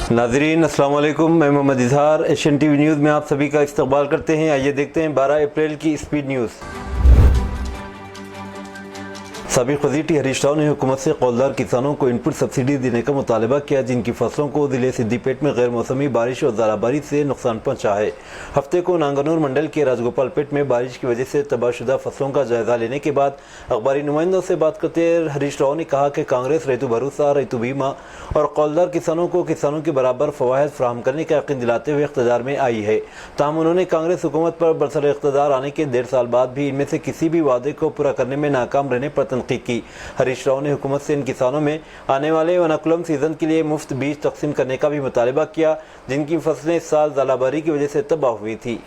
नाजरीन अस्सलाम वालेकुम, मैं Mohammad Izhar Asian TV news में आप सभी का इस्तकबाल करते हैं। आइए देखते हैं 12 अप्रैल की स्पीड न्यूज़। साबिक वज़ीर टी हरीश राव ने हुकूमत से कौलदार किसानों को इनपुट सब्सिडी देने का मुतालबा किया, जिनकी फसलों को ज़िले सिद्दीपेट में गैर मौसमी बारिश और ज़राबारी से नुकसान पहुंचा है। हफ्ते को नांगनूर मंडल के राजगोपालपेट में बारिश की वजह से तबाहशुदा फसलों का जायजा लेने के बाद अखबारी नुमाइंदों से बात करते हुए हरीश राव ने कहा कि कांग्रेस ऋतु भरोसा, ऋतु बीमा और कौलदार किसानों को किसानों के बराबर फ़वाइद फराहम करने का यकीन दिलाते हुए इक़्तिदार में आई है। ताहम उन्होंने कांग्रेस हुकूमत पर बरसर इक़्तिदार आने के 1.5 साल बाद भी इनमें से किसी भी वादे को पूरा करने में नाकाम रहने पर तनकीद की। हरीश राव ने हुकूमत से इन किसानों में आने वाले वनाकुलम सीजन के लिए मुफ्त बीज तकसीम करने का भी मुतालबा किया, जिनकी फसलें इस साल ज़लाबारी की वजह से तबाह हुई थी।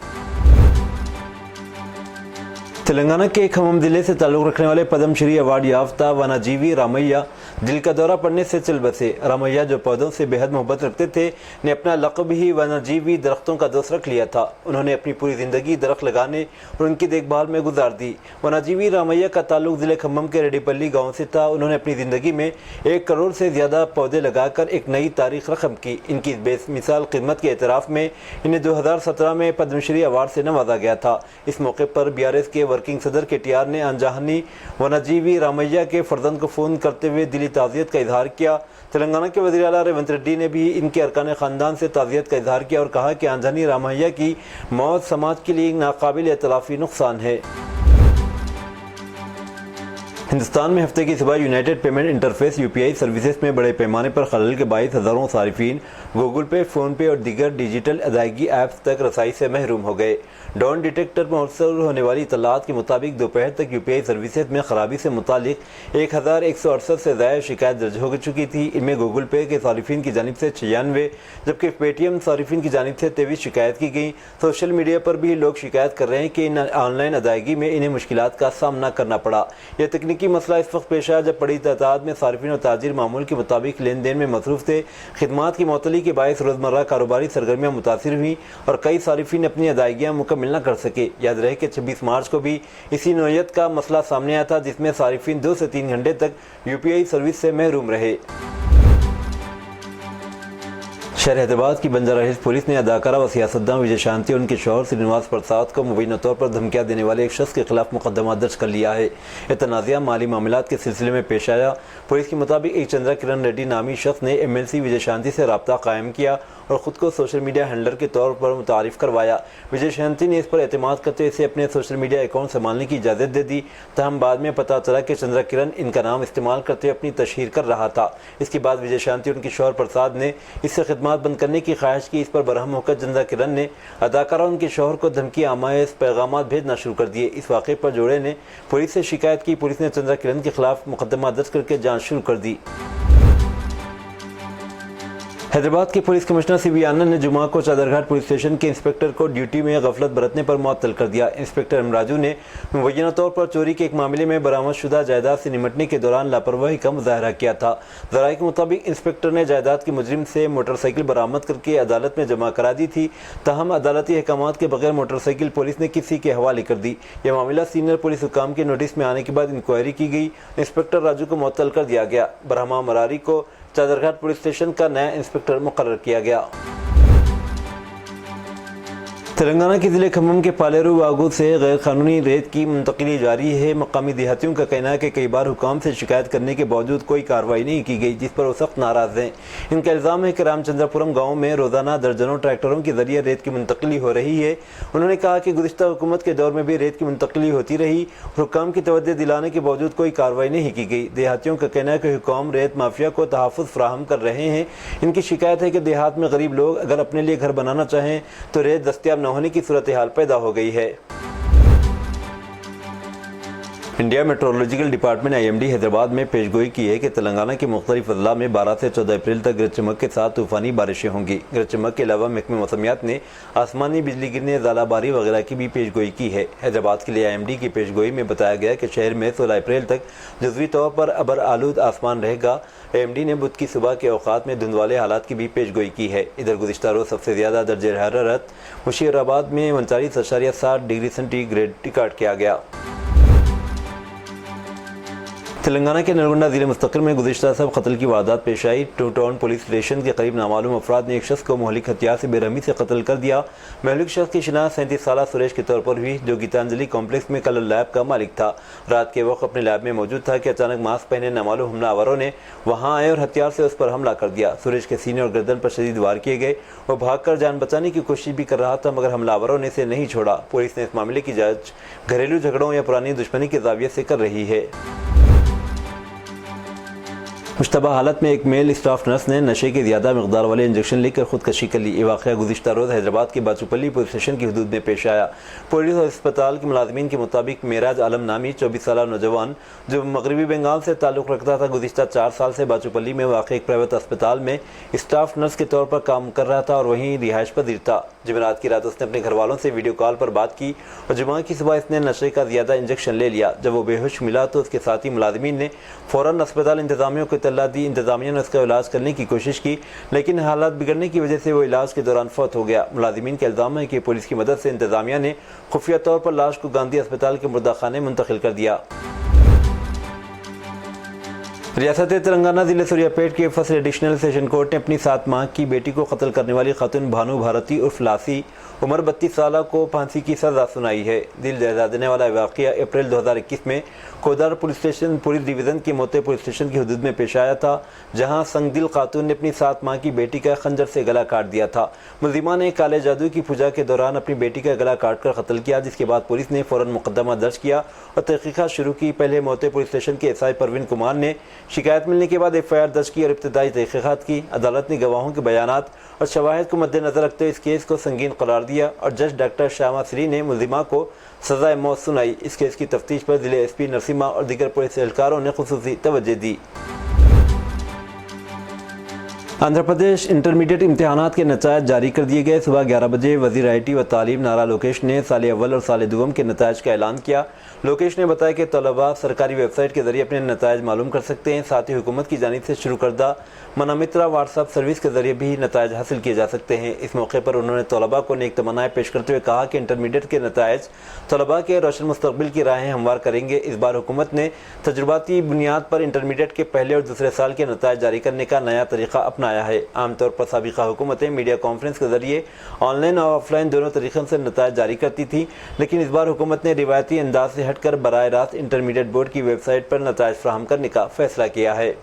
तेलंगाना के खम्मम ज़िले से ताल्लुक़ रखने वाले पद्म श्री अवार्ड याफ्ता वनाजीवी रामैया दिल का दौरा पड़ने से चल बसे। रामैया, जो पौधों से बेहद मोहब्बत रखते थे, ने अपना लक़ब ही वनाजीवी दरख्तों का दोस्त रख लिया था। उन्होंने अपनी पूरी ज़िंदगी दरख्त लगाने और उनकी देखभाल में गुजार दी। वनाजीवी रामैया का ताल्लुक़ ज़िले खम्मम के रेड्डीपल्ली गाँव से था। उन्होंने अपनी ज़िंदगी में 1 करोड़ से ज़्यादा पौधे लगाकर एक नई तारीख रकम की। इनकी बेमिसाल खिदमत के एतराफ़ में इन्हें 2017 में पद्मश्री अवार्ड से नवाजा गया था। इस मौके पर BRS के वर्किंग सदर KTR ने अनजानी वनाजीवी रामैया के फर्जंद को फ़ोन करते हुए दिली ताज़ियत का इजहार किया। तेलंगाना के वज़ीर आला रेवंत रेड्डी ने भी इनके अरकान ख़ानदान से ताज़ियत का इजहार किया और कहा कि अनजानी रामैया की मौत समाज के लिए नाकाबिल एतलाफ़ी नुकसान है। हिंदुस्तान में हफ्ते की सुबह United payment interface UPI services में बड़े पैमाने पर खलल के बाइस हज़ारों सारिफीन गूगल पे, फ़ोन पे और दीगर डिजिटल अदायगी ऐप्स तक रसाई से महरूम हो गए। डॉन डिटेक्टर में मौसूल होने वाली इतलात के मुताबिक दोपहर तक UPI सर्विसेज में खराबी से मुतालिक 1168 से ज़्यादा शिकायत दर्ज हो चुकी थी। इनमें गूगल पे के सारिफीन की जानिब से 96, जबकि पेटीएम सारिफीन की जानिब से 23 शिकायत की गई। सोशल मीडिया पर भी लोग शिकायत कर रहे हैं कि इन ऑनलाइन अदायगी में इन्हें मुश्किलात का सामना करना पड़ा। यह तकनीकी मसला इस वक्त पेश आया जब बड़ी तादाद में सारिफीन और ताजिर मामूल के मुताबिक लेन देन में मसरूफ़ थे। खिदमात की मअतली के बायस रोज़मर्रा कारोबारी सरगर्मियाँ मुतासिर हुई और कई सारिफीन अपनी अदायगियाँ मुकम्मल न कर सके। याद रहे कि 26 मार्च को भी इसी नौयत का मसला सामने आया था, जिसमें सारिफीन 2 से 3 घंटे तक UPI सर्विस से महरूम रहे। शहर हैदराबाद की बंजारा हिल्स पुलिस ने अदाकारा व सियासतदान विजय शांति और उनके शौहर श्रीनिवास प्रसाद को मुबैना तौर पर धमकियां देने वाले एक शख्स के खिलाफ मुकदमा दर्ज कर लिया है। यह तनाज़ा माली मामलात के सिलसिले में पेश आया। पुलिस के मुताबिक एक चंद्रा किरण रेड्डी नामी शख्स ने MLC विजय शांति से रब्ता कायम किया और ख़ुद को सोशल मीडिया हैंडलर के तौर पर मुतारिफ करवाया। विजय शांति ने इस पर एतमाद करते हुए इसे अपने सोशल मीडिया अकाउंट संभालने की इजाज़त दे दी। तहम बाद में पता चला कि चंद्रा किरण इनका नाम इस्तेमाल करते हुए अपनी तशहीर कर रहा था। इसके बाद विजय शांति और उनके शौहर प्रसाद ने इससे खिदमत बंद करने की ख्वाहिश की। इस पर बरहम होकर चंद्रा किरण ने अदाकारा उनके शौहर को धमकी आमाइश पैगाम भेजना शुरू कर दिए। इस वाक़े पर जोड़े ने पुलिस से शिकायत की। पुलिस ने चंद्रा किरण के खिलाफ मुकदमा दर्ज करके जाँच शुरू कर दी। हैदराबाद के पुलिस कमिश्नर CB आनंद ने जुमा को चादरघाट पुलिस स्टेशन के इंस्पेक्टर को ड्यूटी में गफलत बरतने पर मुअत्तल कर दिया। इंस्पेक्टर अमराजू ने मुबैना तौर पर चोरी के एक मामले में बरामदशुदा जायदाद से निमटने के दौरान लापरवाही का मुजाहरा किया था। ज़राए के मुताबिक इंस्पेक्टर ने जायदाद के मुजरिम से मोटरसाइकिल बरामद करके अदालत में जमा करा दी थी। तहम अदालती अहकामात के बगैर मोटरसाइकिल पुलिस ने किसी के हवाले कर दी। यह मामला सीनियर पुलिस हुकाम के नोटिस में आने के बाद इंक्वायरी की गई। इंस्पेक्टर राजू को मुअत्तल कर दिया गया। ब्रह्मा मरारी को चादरघाट पुलिस स्टेशन का नया इंस्पेक्टर मुकर्रर किया गया। तेलंगाना के ज़िले खम्मम के पालेरू वागू से गैर कानूनी रेत की मुंतकिली जारी है। मकामी देहातियों का कहना है कि कई बार हुकाम से शिकायत करने के बावजूद कोई कार्रवाई नहीं की गई, जिस पर वो सख्त नाराज़ हैं। इनका इल्ज़ाम है कि रामचंद्रपुरम गाँव में रोज़ाना दर्जनों ट्रैक्टरों के जरिए रेत की मुंतकिली हो रही है। उन्होंने कहा कि गुज़िश्ता हुकूमत के दौर में भी रेत की मुंतकिली होती रही और हुकाम की तवज्जो दिलाने के बावजूद कोई कार्रवाई नहीं की गई। देहातियों का कहना है कि हुकाम रेत माफिया को तहफ़्फ़ुज़ फराहम कर रहे हैं। इनकी शिकायत है कि देहात में गरीब लोग अगर अपने लिए घर बनाना चाहें तो रेत दस्तयाब न होने की सूरत हाल पैदा हो गई है। India meteorological department IMD Hyderabad में पेशगोई की है कि तेलंगाना के मुख्तलिफ अजला में 12 से 14 अप्रैल तक गरज चमक के साथ तूफ़ानी बारिशें होंगी। गरज चमक के अलावा महकमे मौसमियात ने आसमानी बिजली गिरने, ज़ालाबारी वगैरह की भी पेशगोई की है। हैदराबाद के लिए IMD की पेशगोई में बताया गया कि शहर में 16 अप्रैल तक जुज़वी तौर पर अबर आलूद आसमान रहेगा। IMD ने बुध की सुबह के औक़ात में धुंध वाले हालात की भी पेशगोई की है। इधर गुज़िश्ता रोज़ सबसे ज़्यादा दर्जे हरारत मुशीराबाद में 39.7 डिग्री सेंटीग्रेड रिकॉर्ड किया गया। تلنگانہ کے نلگنڈا ضلع مستقل میں گزشتہ سب قتل کی واردات پیش آئی۔ ٹو ٹاؤن پولیس اسٹیشن کے قریب نامعلوم افراد نے ایک شخص کو مہلک ہتھیار سے بے رحمی سے قتل کر دیا۔ مہلک شخص کی شناخت 37 سالہ سریش کے طور پر ہوئی، جو گیتانجلی کمپلیکس میں کلر لیب کا مالک تھا۔ رات کے وقت اپنے لیب میں موجود تھا کہ اچانک ماسک پہنے نامعلوم حملہ آوروں نے وہاں آئے اور ہتھیار سے اس پر حملہ کر دیا۔ سریش کے سینے اور گردن پر شدید وار کیے گئے۔ وہ بھاگ کر جان بچانے کی کوشش بھی کر رہا تھا، مگر حملہ آوروں نے اسے نہیں چھوڑا۔ پولیس نے اس معاملے کی جانچ گھریلو جھگڑوں یا پرانی دشمنی کے زاویے سے کر رہی ہے۔ مشتبہ حالت میں ایک میل اسٹاف نرس نے نشے کی زیادہ مقدار والے انجیکشن لے کر خودکشی کر لی۔ یہ واقعہ گزشتہ روز حیدرآباد کے باچوپلی پولیس اسٹیشن کی حدود میں پیش آیا۔ پولیس اور اسپتال کے ملازمین کے مطابق معراج عالم نامی 24 سالہ نوجوان جو مغربی بنگال سے تعلق رکھتا تھا، گزشتہ 4 سال سے باچوپلی میں واقع ایک پرائیویٹ اسپتال میں اسٹاف نرس کے طور پر کام کر رہا تھا اور وہیں رہائش پذیر تھا۔ جمعرات کی رات اس نے اپنے گھر والوں سے ویڈیو کال پر بات کی اور جمعہ کی صبح اس نے نشے کا زیادہ انجیکشن لے لیا۔ جب وہ بے ہوش ملا تو اس کے ساتھی ملازمین نے فوراً اسپتال انتظامیہ کو اطلاع دی۔ انتظامیہ نے اس کا علاج کرنے کی کوشش کی، لیکن حالات بگڑنے کی وجہ سے وہ علاج کے دوران فوت ہو گیا۔ ملازمین کا الزام ہے کہ پولیس کی مدد سے انتظامیہ نے خفیہ طور پر لاش کو گاندھی اسپتال کے مردہ خانے منتقل کر دیا۔ ریاست تلنگانہ ضلع سوریا پیٹ کے فرسٹ ایڈیشنل سیشن کورٹ نے اپنی 7 ماہ کی بیٹی کو قتل کرنے والی خاتون بھانو بھارتی عرف لاسی عمر 32 سالہ کو پھانسی کی سزا سنائی ہے۔ دل دہلا دینے والا واقعہ اپریل 2021 میں کودار پولیس ڈویژن کے موتے پولیس اسٹیشن کی حدود میں پیش آیا تھا، جہاں سنگ دل خاتون نے اپنی 7 ماہ کی بیٹی کا خنجر سے گلا کاٹ دیا تھا۔ ملزمہ نے کالے جادو کی پوجا کے دوران اپنی بیٹی کا گلا کاٹ کر قتل کیا، جس کے بعد پولیس نے فوراً مقدمہ درج کیا اور تحقیقات شروع کی۔ پہلے موتے پولیس اسٹیشن کے ایس آئی پروین کمار نے شکایت ملنے کے بعد ایف آئی آر درج کی اور ابتدائی تحقیقات کی۔ عدالت نے گواہوں کے بیانات اور شواہد کو مد نظر رکھتے ہوئے اس کیس کو سنگین قرار دیا اور جج ڈاکٹر شیاما سری نے ملزمہ کو سزائے موت سنائی۔ اس کیس کی تفتیش پر ضلع ایس پی نرسمہا اور دیگر پولیس اہلکاروں نے خصوصی توجہ دی۔ آندھرا پردیش انٹرمیڈیٹ امتحانات کے نتائج جاری کر دیے گئے۔ صبح 11 بجے وزیر آئی ٹی و تعلیم نارا لوکیش نے سال اول اور سال دوم کے نتائج کا اعلان کیا۔ لوکیش نے بتایا کہ طلباء سرکاری ویب سائٹ کے ذریعے اپنے نتائج معلوم کر سکتے ہیں، ساتھ ہی حکومت کی جانب سے شروع کردہ منامترا واٹس ایپ سروس کے ذریعے بھی نتائج حاصل کیے جا سکتے ہیں۔ اس موقع پر انہوں نے طلباء کو نیک تمنائیں پیش کرتے ہوئے کہا کہ انٹرمیڈیٹ کے نتائج طلباء کے روشن مستقبل کی راہیں ہموار کریں گے۔ اس بار حکومت نے تجرباتی بنیاد پر انٹرمیڈیٹ کے پہلے اور دوسرے سال کے نتائج جاری کرنے کا نیا طریقہ اپنایا ہے۔ عام طور پر سابقہ حکومتیں میڈیا کانفرنس کے ذریعے آن لائن اور آف لائن دونوں طریقوں سے نتائج جاری کرتی تھیں، لیکن اس بار حکومت نے روایتی انداز سے ہٹ کر براہ راست انٹرمیڈیٹ بورڈ کی ویب سائٹ پر نتائج فراہم کرنے کا فیصلہ کیا ہے۔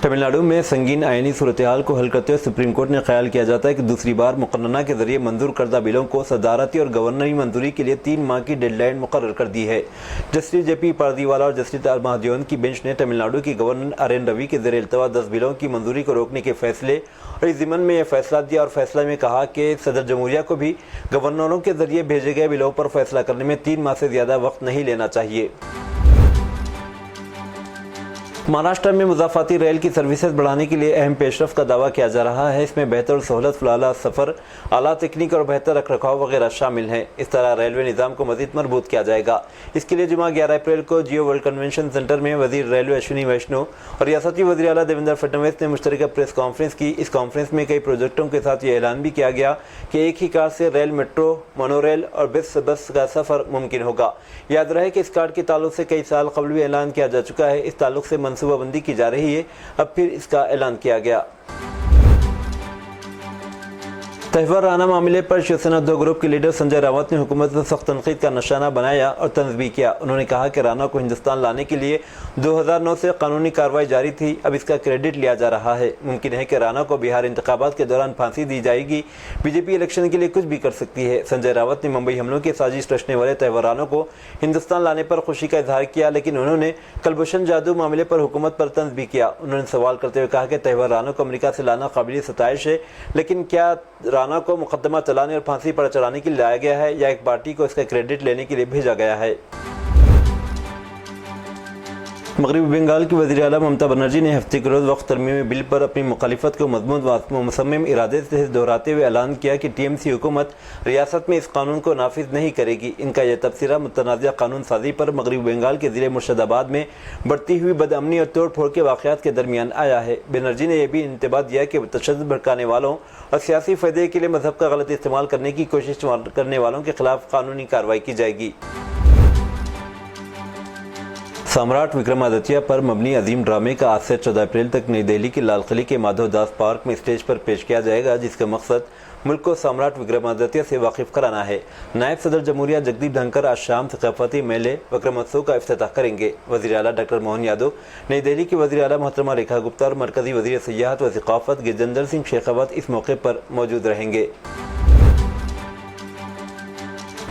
تمل ناڈو میں سنگین آئینی صورتحال کو حل کرتے ہوئے سپریم کورٹ نے خیال کیا جاتا ہے کہ دوسری بار مقننہ کے ذریعے منظور کردہ بلوں کو صدارتی اور گورنری منظوری کے لیے 3 ماہ کی ڈیڈ لائن مقرر کر دی ہے۔ جسٹس جے پی پاردیوالا اور جسٹس آر مہادیون کی بینچ نے تمل ناڈو کی گورنر آر این روی کے زیر التوا 10 بلوں کی منظوری کو روکنے کے فیصلے اور اس ضمن میں یہ فیصلہ دیا اور فیصلہ میں کہا کہ صدر جمہوریہ کو بھی گورنروں کے ذریعے بھیجے گئے بلوں پر فیصلہ کرنے میں 3 ماہ سے زیادہ وقت نہیں لینا چاہیے۔ مہاراشٹر میں مضافاتی ریل کی سروسز بڑھانے کے لیے اہم پیش رفت کا دعویٰ کیا جا رہا ہے۔ اس میں بہتر سہولت، فلاح سفر، اعلیٰ تکنیک اور بہتر رکھ رکھاؤ وغیرہ شامل ہیں۔ اس طرح ریلوے نظام کو مزید مربوط کیا جائے گا۔ اس کے لیے جمعہ 11 اپریل کو جیو ورلڈ کنونشن سینٹر میں وزیر ریلوے اشونی ویشنو اور ریاستی وزیر اعلیٰ دیویندر فڈنویس نے مشترکہ پریس کانفرنس کی۔ اس کانفرنس میں کئی پروجیکٹوں کے ساتھ یہ اعلان بھی کیا گیا کہ ایک ہی کارڈ سے ریل، میٹرو، مونو ریل اور بس کا سفر ممکن ہوگا۔ یاد رہے کہ اس کارڈ کے تعلق سے کئی سال قبل بھی اعلان کیا جا چکا ہے۔ اس تعلق سے منصوبہ بندی کی جا رہی ہے، اب پھر اس کا اعلان کیا گیا۔ تہوار رانا معاملے پر شیو سینا 2 گروپ کے لیڈر سنجے راوت نے حکومت پر سخت تنقید کا نشانہ بنایا اور طنز بھی کیا۔ انہوں نے کہا کہ رانا کو ہندوستان لانے کے لیے 2009 سے قانونی کارروائی جاری تھی، اب اس کا کریڈٹ لیا جا رہا ہے۔ ممکن ہے کہ رانا کو بہار انتخابات کے دوران پھانسی دی جائے گی۔ بی جے پی الیکشن کے لیے کچھ بھی کر سکتی ہے۔ سنجے راوت نے ممبئی حملوں کی سازش رچنے والے تہوار رانا کو ہندوستان لانے پر خوشی کا اظہار کیا، لیکن انہوں نے کلبھوشن جادو معاملے پر حکومت پر طنز بھی کیا۔ انہوں نے سوال کرتے ہوئے کہا کہ تہوار رانا کو امریکہ سے لانا قابل ستائش ہے، لیکن کیا رانا کو مقدمہ چلانے اور پھانسی پر چڑھانے کے لیے لایا گیا ہے یا ایک پارٹی کو اس کا کریڈٹ لینے کے لیے بھیجا گیا ہے؟ مغربی بنگال کی وزیر اعلیٰ ممتا بنرجی نے ہفتے کے روز وقت ترمیمی بل پر اپنی مخالفت کو مضمون و مصمم ارادے سے دہراتے ہوئے اعلان کیا کہ ٹی ایم سی حکومت ریاست میں اس قانون کو نافذ نہیں کرے گی۔ ان کا یہ تبصرہ متنازع قانون سازی پر مغربی بنگال کے ضلع مرشد آباد میں بڑھتی ہوئی بدامنی اور توڑ پھوڑ کے واقعات کے درمیان آیا ہے۔ بنرجی نے یہ بھی انتباہ دیا کہ تشدد بھڑکانے والوں اور سیاسی فائدے کے لیے مذہب کا غلط استعمال کرنے کی کوشش کرنے والوں کے خلاف قانونی کارروائی کی جائے گی۔ सम्राट विक्रमादित्य पर मबनी अजीम ड्रामे का आज से 14 अप्रैल तक नई दिल्ली के लाल किले के माधव दास पार्क में स्टेज पर पेश किया जाएगा, जिसका मकसद मुल्क को सम्राट विक्रमादित्य से वाकिफ कराना है। नायब सदर जमहूरिया जगदीप धनखड़ आज शाम सकाफती मेले विक्रमोत्सव का इफ्तिताह करेंगे। वज़ीर आला डॉक्टर मोहन यादव, नई दिल्ली की वज़ीर आला मोहतरमा रेखा गुप्ता और मरकजी वज़ीर सियाहत व सकाफत गिरजिंदर सिंह शेखावत इस मौके पर मौजूद रहेंगे।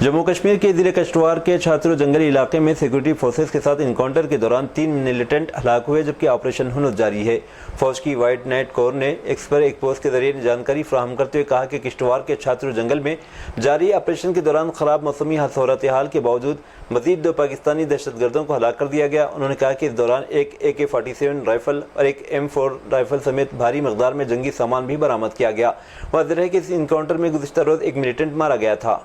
जम्मू कश्मीर के ज़िले किश्तवाड़ के छात्रों जंगली इलाके में सिक्योरिटी फोर्सेस के साथ इनकाउंटर के दौरान 3 मिलिटेंट हलाक हुए, जबकि ऑपरेशन हुनूस जारी है। फौज की वाइट नाइट कोर ने एक्स पर एक पोस्ट के जरिए जानकारी फराहम करते हुए कहा कि किश्तवाड़ के छात्रों जंगल में जारी ऑपरेशन के दौरान खराब मौसमी सूरत हाल के बावजूद मजीद 2 पाकिस्तानी दहशतगर्दों को हलाक कर दिया गया। उन्होंने कहा कि इस दौरान एक AK-47 राइफल और एक M4 राइफल समेत भारी मकदार में जंगी सामान भी बरामद किया गया। वाज़ेह है कि इस इनकाउंटर में गुज़िश्ता रोज़ एक मिलिटेंट मारा गया था।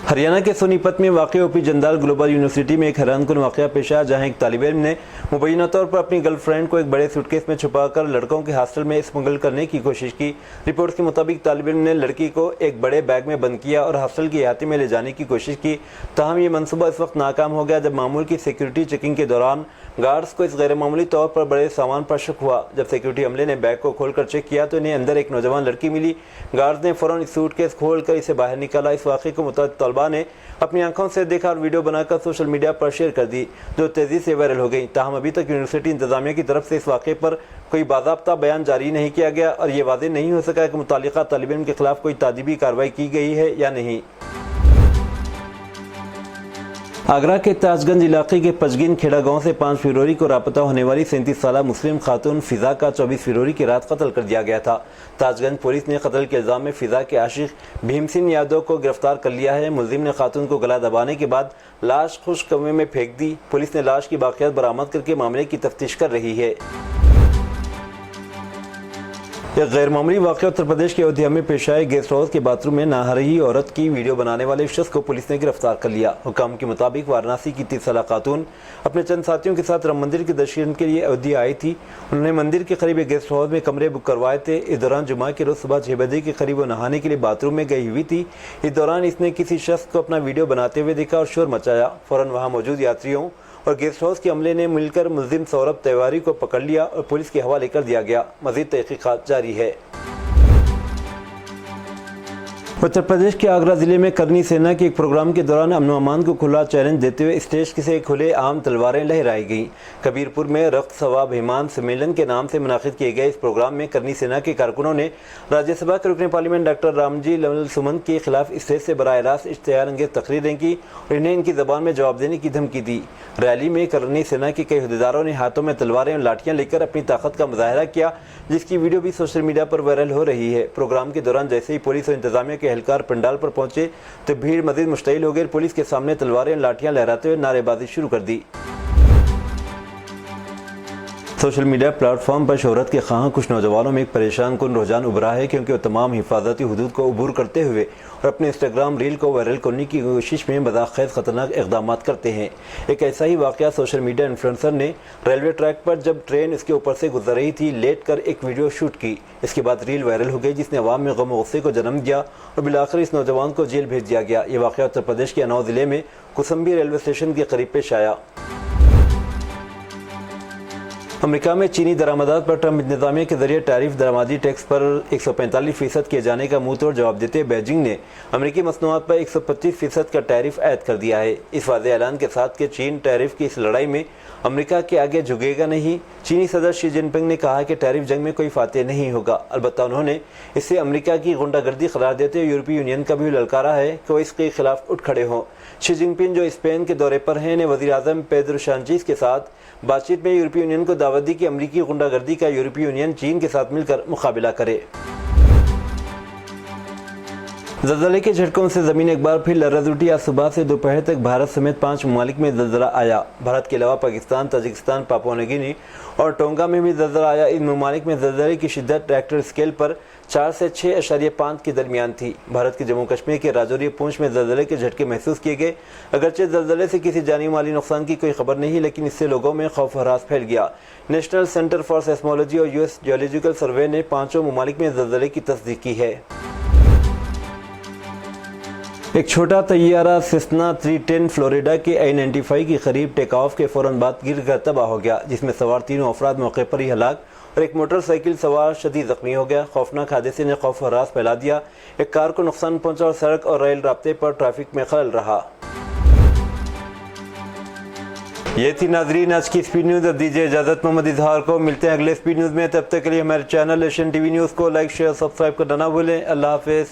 हरियाणा के सोनीपत में वाक़ OP जंदाल ग्लोबल यूनिवर्सिटी में एक हैरानकुन वाक़या पेश आया, जहां एक तालिब इल्म ने मुबैना तौर पर अपनी गर्लफ्रेंड को एक बड़े सूटकेस में छुपाकर लड़कों के हॉस्टल में स्मगल करने की कोशिश की। रिपोर्ट के मुताबिक तालिब इल्म ने लड़की को एक बड़े बैग में बंद किया और हॉस्टल की अहाते में ले जाने की कोशिश की। ताहम ये मनसूबा इस वक्त नाकाम हो गया जब मामूल की सिक्योरिटी चेकिंग के दौरान गार्ड्स को इस गैर मामूली तौर पर बड़े सामान पर शक हुआ। जब सिक्योरिटी अमले ने बैग को खोलकर चेक किया तो इन्हें अंदर एक नौजवान लड़की मिली। गार्ड्स ने फौरन सूटकेस खोलकर इसे बाहर निकाला। इस वाक़े को मुतअद्दिद तलबा ने अपनी आंखों से देखा और वीडियो बनाकर सोशल मीडिया पर शेयर कर दी, जो तेज़ी से वायरल हो गई। ताहम अभी तक यूनिवर्सिटी इंतजामिया की तरफ से इस वाक़े पर कोई बाज़ाब्ता बयान जारी नहीं किया गया और ये वाज़ेह नहीं हो सका कि मुतालिका तालिब इल्म के खिलाफ कोई तादीबी कार्रवाई की गई है या नहीं। आगरा के ताजगंज इलाके के पचगिन खेड़ा गांव से 5 फरवरी को लापता होने वाली 37 साला मुस्लिम खातून फिजा का 24 फरवरी की रात कत्ल कर दिया गया था। ताजगंज पुलिस ने कत्ल के इल्जाम में फिजा के आशिक भीम सिंह यादव को गिरफ्तार कर लिया है। मुलजिम ने खातून को गला दबाने के बाद लाश खुश्क कुएं में फेंक दी। पुलिस ने लाश की बाक़ियात बरामद करके मामले की तफ्तीश कर रही है। एक गैर मामूली वाक़या उत्तर प्रदेश के अयोध्या में पेश आए। गेस्ट हाउस के बाथरूम में नहा रही औरत की वीडियो बनाने वाले शख्स को पुलिस ने गिरफ्तार कर लिया। हुकाम के मुताबिक वाराणसी की 30 साला खातून अपने चंद साथियों के साथ राम मंदिर के दर्शन के लिए अयोध्या आई थी। उन्होंने मंदिर के करीब एक गेस्ट हाउस में कमरे बुक करवाए थे। इस दौरान जुमा के रोज़ सुबह 6 बजे के करीब वो नहाने के लिए बाथरूम में गई हुई थी। इस दौरान इसने किसी शख्स को अपना वीडियो बनाते हुए देखा और शोर मचाया। फ़ौरन वहाँ मौजूद यात्रियों और गेस्ट हाउस के अमले ने मिलकर मुलजिम सौरभ तिवारी को पकड़ लिया और पुलिस के हवाले कर दिया गया। मज़ीद तहक़ीक़ात जारी है। उत्तर प्रदेश के आगरा जिले में करनी सेना के एक प्रोग्राम के दौरान अमन अमान को खुला चैलेंज देते हुए स्टेज से खुले आम तलवारें लहराई गईं। कबीरपुर में रक्त सवाब हिमान सम्मेलन के नाम से मुनाकिद किए गए इस प्रोग्राम में करनी सेना के कारकुनों ने राज्यसभा के रुकन पार्लियामेंट डॉक्टर रामजी लवल सुमंत के खिलाफ स्टेज से बराह रास्त इश्तिहार अंगेज तकरीरें की और इन्हें इनकी ज़बान में जवाब देने की धमकी दी। रैली में करनी सेना के कई अहदेदारों ने हाथों में तलवारें और लाठियाँ लेकर अपनी ताकत का मुजाहरा किया, जिसकी वीडियो भी सोशल मीडिया पर वायरल हो रही है। प्रोग्राम के दौरान जैसे ही पुलिस और इंतजामिया के एहलकार पंडाल पर पहुंचे तो भीड़ मजीद मुश्तइल हो गई। पुलिस के सामने तलवारें और लाठियां लहराते हुए नारेबाजी शुरू कर दी। सोशल मीडिया प्लेटफॉर्म पर शोहरत के ख़्वाहां कुछ नौजवानों में एक परेशान कुन रुझान उभरा है, क्योंकि वो तमाम हिफाजती हदूद को अबूर करते हुए और अपने इंस्टाग्राम रील को वायरल करने की कोशिश में बदाखैर ख़तरनाक इक़दाम करते हैं। एक ऐसा ही वाक़या सोशल मीडिया इन्फ्लुएंसर ने रेलवे ट्रैक पर जब ट्रेन इसके ऊपर से गुजर रही थी लेट कर एक वीडियो शूट की। इसके बाद रील वायरल हो गई, जिसने अवाम में गम गुस्से को जन्म दिया और बिलाखिर इस नौजवान को जेल भेज दिया गया। ये वाक़या उत्तर प्रदेश के अनौज ज़िले में कुसम्बी रेलवे स्टेशन के करीब पेश आया। अमेरिका में चीनी दरामदात पर ट्रंप इंतजामिया के जरिए टैरिफ दरामदी टैक्स पर 145% किए जाने का मुंह तोड़ जवाब देते बेजिंग ने अमेरिकी मसनूआत पर 125% का टैरिफ ऐड कर दिया है। इस वाज़ेह ऐलान के साथ कि चीन टैरिफ की इस लड़ाई में अमेरिका के आगे झुकेगा नहीं। चीनी सदर शी जिनपिंग ने कहा कि टैरिफ जंग में कोई फातेह नहीं होगा। अलबत्ता उन्होंने इसे अमेरिका की गुंडागर्दी करार देते हुए यूरोपीय यूनियन का भी ललकारा है कि वो इसके खिलाफ उठ खड़े हों। शी जिनपिंग जो स्पेन के दौरे पर हैं ने वज़ीर आज़म पेड्रो साnchez के साथ बातचीत में यूरोपीय यूनियन को दावत दी कि अमेरिकी गुंडागर्दी का यूरोपीय यूनियन चीन के साथ मिलकर मुकाबला करे। ज़लज़ले के झटकों से ज़मीन एक बार फिर लरज़ उठी। आज सुबह से दोपहर तक भारत समेत 5 ममालिक में ज़लज़ला आया। भारत के अलावा Pakistan, Tajikistan, Papua New Guinea और टोंगा में भी ज़लज़ला आया। इन ममालिक में ज़लज़ले की शिद्दत रिक्टर स्केल पर 4 से 6.5 के दरमियान थी। भारत के जम्मू कश्मीर के राजौरी पूंछ में ज़लज़ले के झटके महसूस किए गए। अगरचे ज़लज़ले से किसी जानी माली नुकसान की कोई खबर नहीं, लेकिन इससे लोगों में खौफ हरास फैल गया। नेशनल सेंटर फॉर सेस्मोलॉजी और US जियोलॉजिकल सर्वे ने 5 ममालिक में ज़लज़ले की तस्दीक की है। ایک چھوٹا طیارہ سیسنا 310 فلوریڈا کے I-95 کی قریب ٹیک آف کے فوراً بعد گر کر تباہ ہو گیا، جس میں سوار تینوں افراد موقع پر ہی ہلاک اور ایک موٹر سائیکل سوار شدید زخمی ہو گیا۔ خوفناک حادثے نے خوف و ہراس پھیلا دیا، ایک کار کو نقصان پہنچا اور سڑک اور ریل رابطے پر ٹریفک میں خلل رہا۔ یہ تھی ناظرین آج کی اسپیڈ نیوز۔ اب دیجیے اجازت محمد اظہار کو، ملتے ہیں اگلے اسپیڈ نیوز میں، تب تک کے لیے ہمارے channel Asian T V news کو لائک شیئر سبسکرائب کرنا نہ بھولیں۔ اللہ حافظ۔